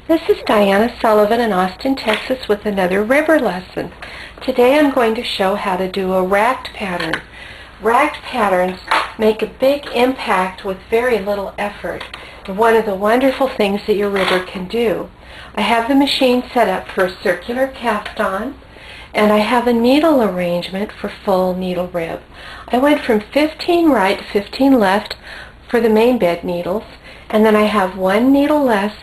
This is Diana Sullivan in Austin, Texas with another ribber lesson. Today I'm going to show how to do a racked pattern. Racked patterns make a big impact with very little effort. And one of the wonderful things that your ribber can do. I have the machine set up for a circular cast on, and I have a needle arrangement for full needle rib. I went from 15 right to 15 left for the main bed needles, and then I have one needle less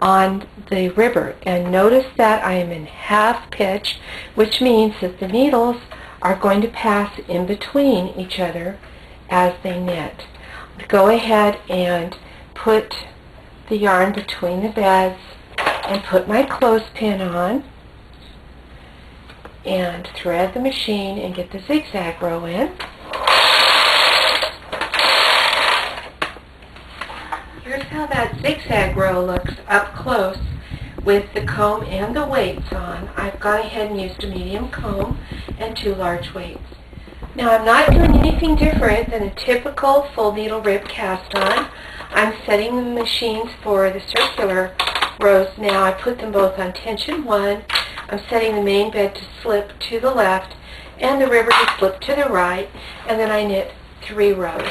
on the ribber, and notice that I am in half pitch, which means that the needles are going to pass in between each other as they knit. Go ahead and put the yarn between the beds and put my clothespin on and thread the machine and get the zigzag row in. Here's how that zigzag row looks up close with the comb and the weights on. I've gone ahead and used a medium comb and 2 large weights. Now I'm not doing anything different than a typical full needle rib cast on. I'm setting the machines for the circular rows now. I put them both on tension 1. I'm setting the main bed to slip to the left and the ribber to slip to the right, and then I knit 3 rows.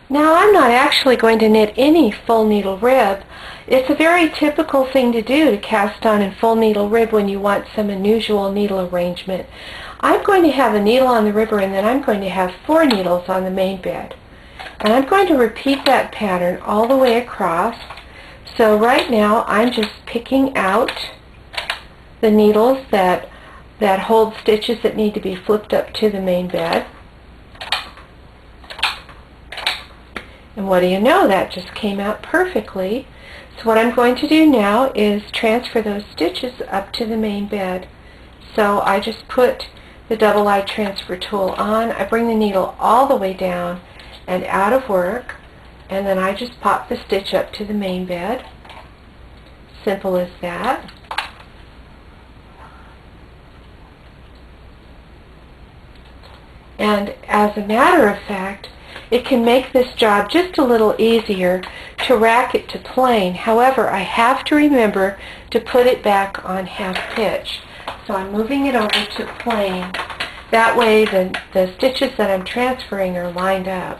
Now I'm not actually going to knit any full needle rib. It's a very typical thing to do to cast on in full needle rib when you want some unusual needle arrangement. I'm going to have a needle on the ribber, and then I'm going to have 4 needles on the main bed. And I'm going to repeat that pattern all the way across. So right now I'm just picking out the needles that hold stitches that need to be flipped up to the main bed. And what do you know, that just came out perfectly. So what I'm going to do now is transfer those stitches up to the main bed. So I just put the double eye transfer tool on, I bring the needle all the way down and out of work, and then I just pop the stitch up to the main bed. Simple as that. And as a matter of fact, it can make this job just a little easier to rack it to plain. However, I have to remember to put it back on half pitch. So I'm moving it over to plain. That way the stitches that I'm transferring are lined up.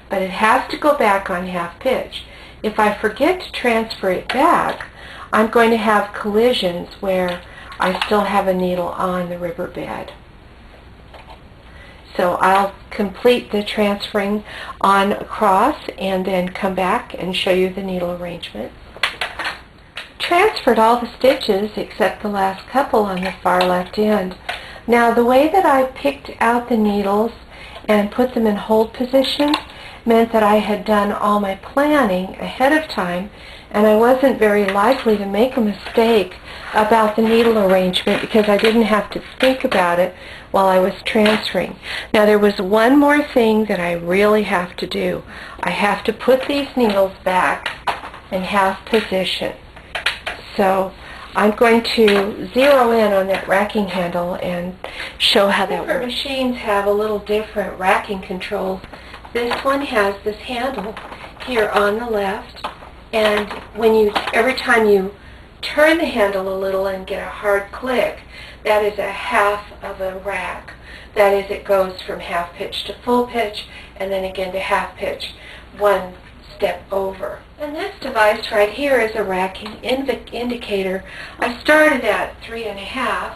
But it has to go back on half pitch. If I forget to transfer it back, I'm going to have collisions where I still have a needle on the ribber bed. So I'll complete the transferring on across and then come back and show you the needle arrangement. Transferred all the stitches except the last couple on the far left end. Now the way that I picked out the needles and put them in hold position meant that I had done all my planning ahead of time, and I wasn't very likely to make a mistake about the needle arrangement because I didn't have to think about it while I was transferring. Now there was one more thing that I really have to do. I have to put these needles back in half position. So I'm going to zero in on that racking handle and show how that works. Different machines have a little different racking controls. This one has this handle here on the left, and every time you turn the handle a little and get a hard click, that is a half of a rack. That is, it goes from half pitch to full pitch and then again to half pitch, one step over. And this device right here is a racking indicator. I started at 3.5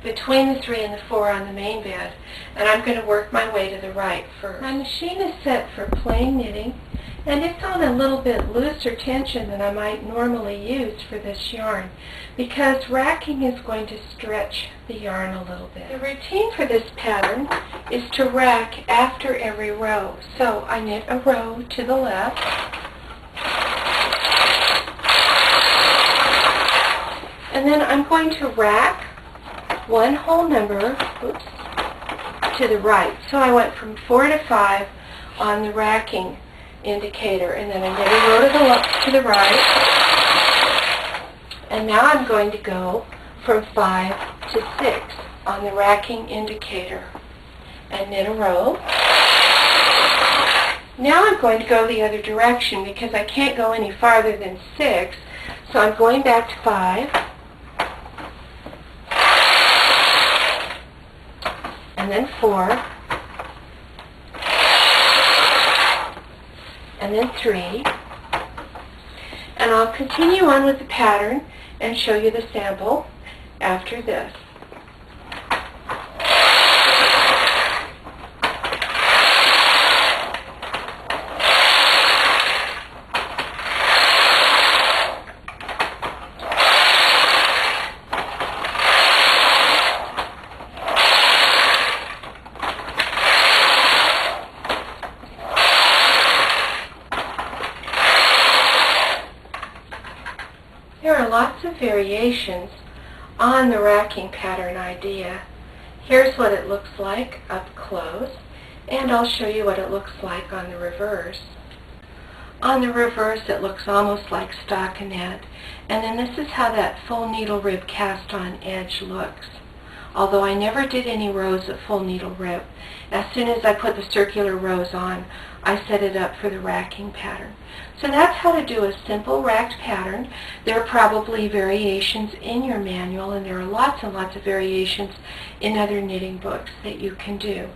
between the 3 and the 4 on the main bed, and I'm going to work my way to the right first. My machine is set for plain knitting, and it's on a little bit looser tension than I might normally use for this yarn because racking is going to stretch the yarn a little bit. The routine for this pattern is to rack after every row. So I knit a row to the left, and then I'm going to rack one whole number to the right. So I went from 4 to 5 on the racking indicator, and then I knit a row to the right, and now I'm going to go from 5 to 6 on the racking indicator and knit a row, Now I'm going to go the other direction because I can't go any farther than 6. So I'm going back to 5. And then 4. And then 3. And I'll continue on with the pattern and show you the sample after this. There are lots of variations on the racking pattern idea. Here's what it looks like up close, and I'll show you what it looks like on the reverse. On the reverse it looks almost like stockinette, and then this is how that full needle rib cast on edge looks. Although I never did any rows of full needle rib. As soon as I put the circular rows on, I set it up for the racking pattern. So that's how to do a simple racked pattern. There are probably variations in your manual, and there are lots and lots of variations in other knitting books that you can do.